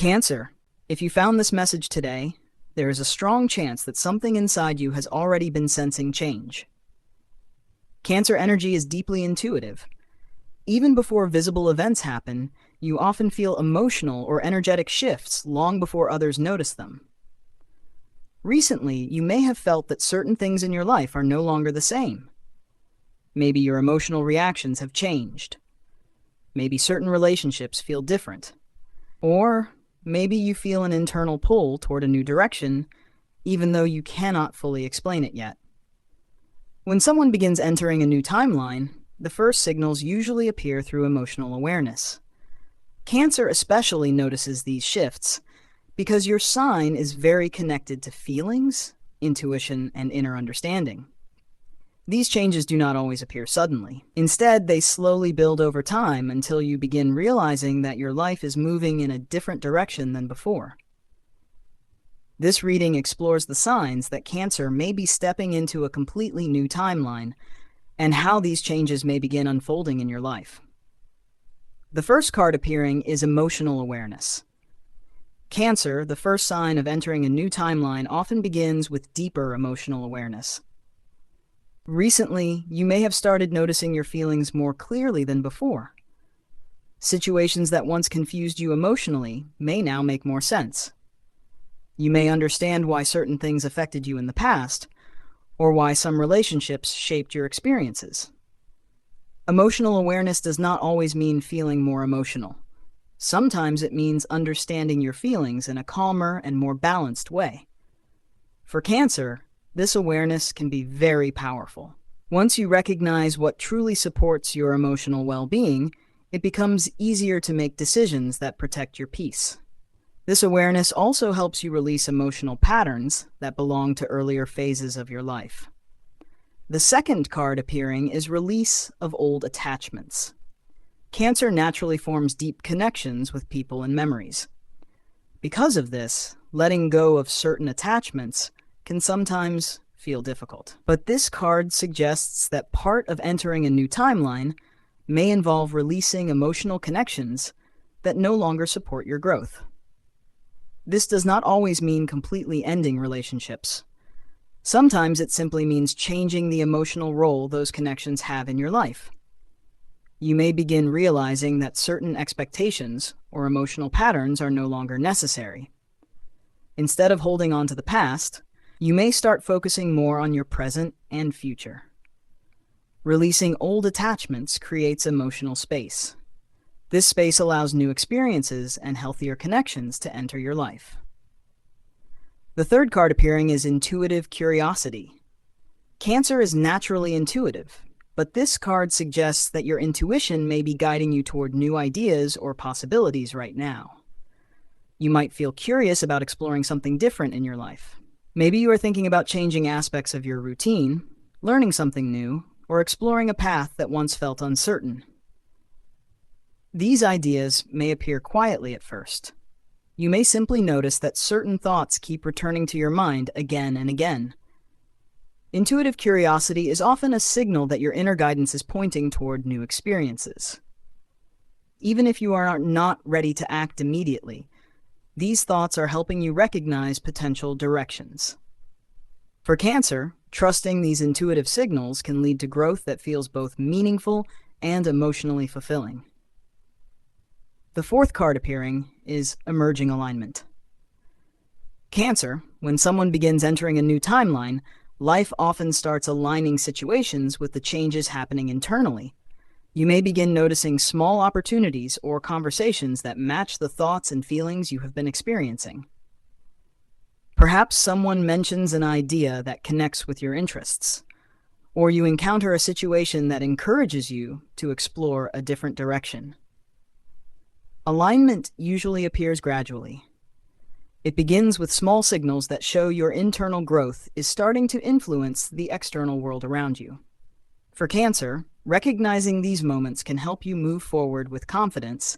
Cancer, if you found this message today, there is a strong chance that something inside you has already been sensing change. Cancer energy is deeply intuitive. Even before visible events happen, you often feel emotional or energetic shifts long before others notice them. Recently, you may have felt that certain things in your life are no longer the same. Maybe your emotional reactions have changed. Maybe certain relationships feel different. Or maybe you feel an internal pull toward a new direction, even though you cannot fully explain it yet. When someone begins entering a new timeline, the first signals usually appear through emotional awareness. Cancer especially notices these shifts because your sign is very connected to feelings, intuition, and inner understanding. These changes do not always appear suddenly. Instead, they slowly build over time until you begin realizing that your life is moving in a different direction than before. This reading explores the signs that Cancer may be stepping into a completely new timeline and how these changes may begin unfolding in your life. The first card appearing is emotional awareness. Cancer, the first sign of entering a new timeline, often begins with deeper emotional awareness. Recently, you may have started noticing your feelings more clearly than before. Situations that once confused you emotionally may now make more sense. You may understand why certain things affected you in the past, or why some relationships shaped your experiences. Emotional awareness does not always mean feeling more emotional. Sometimes it means understanding your feelings in a calmer and more balanced way. For Cancer, this awareness can be very powerful. Once you recognize what truly supports your emotional well-being, it becomes easier to make decisions that protect your peace. This awareness also helps you release emotional patterns that belong to earlier phases of your life. The second card appearing is release of old attachments. Cancer naturally forms deep connections with people and memories. Because of this, letting go of certain attachments can sometimes feel difficult. But this card suggests that part of entering a new timeline may involve releasing emotional connections that no longer support your growth. This does not always mean completely ending relationships. Sometimes it simply means changing the emotional role those connections have in your life. You may begin realizing that certain expectations or emotional patterns are no longer necessary. Instead of holding on to the past, you may start focusing more on your present and future. Releasing old attachments creates emotional space. This space allows new experiences and healthier connections to enter your life. The third card appearing is intuitive curiosity. Cancer is naturally intuitive, but this card suggests that your intuition may be guiding you toward new ideas or possibilities right now. You might feel curious about exploring something different in your life. Maybe you are thinking about changing aspects of your routine, learning something new, or exploring a path that once felt uncertain. These ideas may appear quietly at first. You may simply notice that certain thoughts keep returning to your mind again and again. Intuitive curiosity is often a signal that your inner guidance is pointing toward new experiences. Even if you are not ready to act immediately, these thoughts are helping you recognize potential directions. For Cancer, trusting these intuitive signals can lead to growth that feels both meaningful and emotionally fulfilling. The fourth card appearing is emerging alignment. Cancer, when someone begins entering a new timeline, life often starts aligning situations with the changes happening internally. You may begin noticing small opportunities or conversations that match the thoughts and feelings you have been experiencing. Perhaps someone mentions an idea that connects with your interests, or you encounter a situation that encourages you to explore a different direction. Alignment usually appears gradually. It begins with small signals that show your internal growth is starting to influence the external world around you. For Cancer, recognizing these moments can help you move forward with confidence,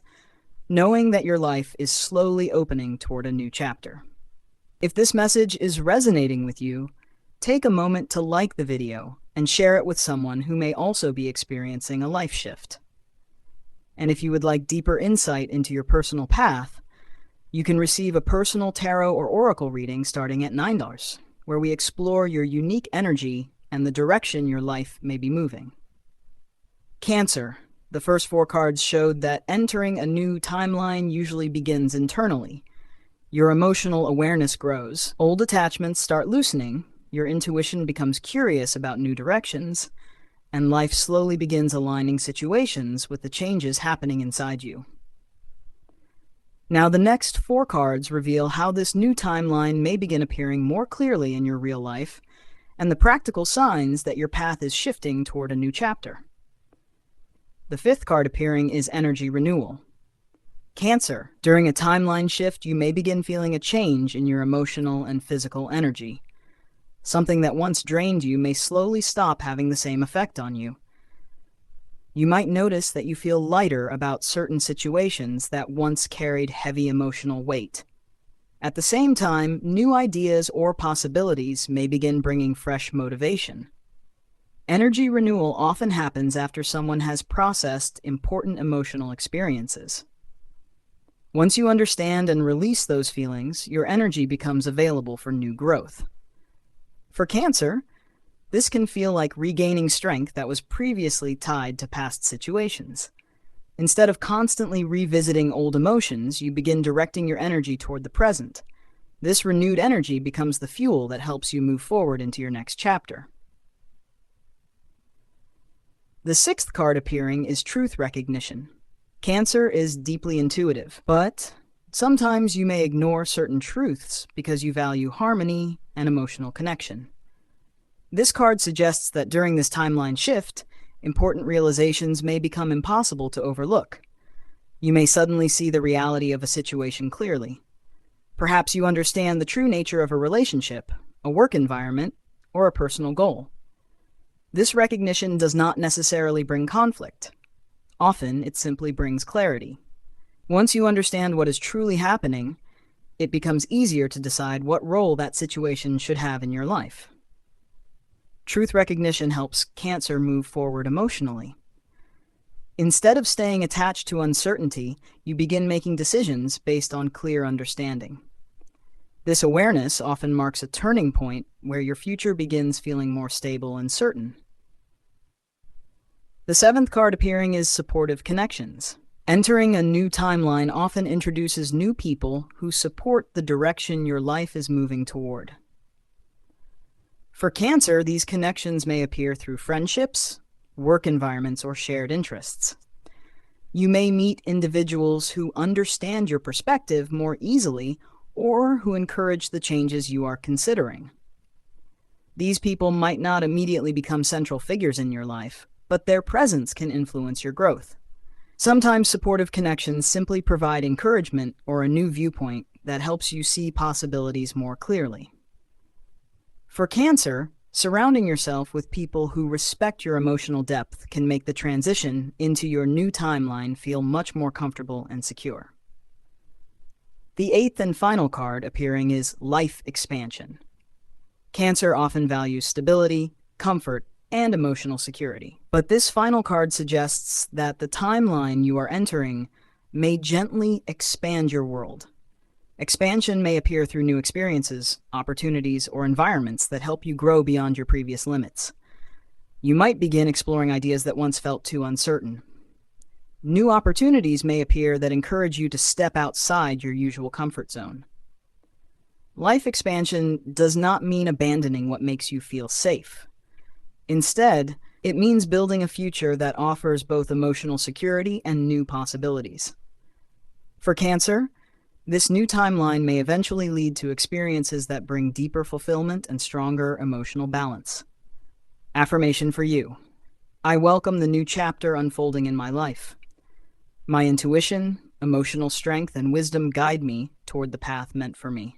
knowing that your life is slowly opening toward a new chapter. If this message is resonating with you, take a moment to like the video and share it with someone who may also be experiencing a life shift. And if you would like deeper insight into your personal path, You can receive a personal tarot or oracle reading starting at $9, where we explore your unique energy and the direction your life may be moving. Cancer. The first 4 cards showed that entering a new timeline usually begins internally. Your emotional awareness grows, old attachments start loosening, your intuition becomes curious about new directions, and life slowly begins aligning situations with the changes happening inside you. Now, the next 4 cards reveal how this new timeline may begin appearing more clearly in your real life and the practical signs that your path is shifting toward a new chapter. The 5th card appearing is energy renewal. Cancer. During a timeline shift, you may begin feeling a change in your emotional and physical energy. Something that once drained you may slowly stop having the same effect on you. You might notice that you feel lighter about certain situations that once carried heavy emotional weight. At the same time, new ideas or possibilities may begin bringing fresh motivation. Energy renewal often happens after someone has processed important emotional experiences. Once you understand and release those feelings, your energy becomes available for new growth. For Cancer, this can feel like regaining strength that was previously tied to past situations. Instead of constantly revisiting old emotions, you begin directing your energy toward the present. This renewed energy becomes the fuel that helps you move forward into your next chapter. The 6th card appearing is truth recognition. Cancer is deeply intuitive, but sometimes you may ignore certain truths because you value harmony and emotional connection. This card suggests that during this timeline shift, important realizations may become impossible to overlook. You may suddenly see the reality of a situation clearly. Perhaps you understand the true nature of a relationship, a work environment, or a personal goal. This recognition does not necessarily bring conflict. Often, it simply brings clarity. Once you understand what is truly happening, it becomes easier to decide what role that situation should have in your life. Truth recognition helps Cancer move forward emotionally. Instead of staying attached to uncertainty, you begin making decisions based on clear understanding. This awareness often marks a turning point where your future begins feeling more stable and certain. The 7th card appearing is supportive connections. Entering a new timeline often introduces new people who support the direction your life is moving toward. For Cancer, these connections may appear through friendships, work environments, or shared interests. You may meet individuals who understand your perspective more easily or who encourage the changes you are considering. These people might not immediately become central figures in your life, but their presence can influence your growth. Sometimes supportive connections simply provide encouragement or a new viewpoint that helps you see possibilities more clearly. For Cancer, surrounding yourself with people who respect your emotional depth can make the transition into your new timeline feel much more comfortable and secure. The 8th and final card appearing is life expansion. Cancer often values stability, comfort, and emotional security. But this final card suggests that the timeline you are entering may gently expand your world. Expansion may appear through new experiences, opportunities, or environments that help you grow beyond your previous limits. You might begin exploring ideas that once felt too uncertain. New opportunities may appear that encourage you to step outside your usual comfort zone. Life expansion does not mean abandoning what makes you feel safe. Instead, it means building a future that offers both emotional security and new possibilities. For Cancer, this new timeline may eventually lead to experiences that bring deeper fulfillment and stronger emotional balance. Affirmation for you. I welcome the new chapter unfolding in my life. My intuition, emotional strength, and wisdom guide me toward the path meant for me.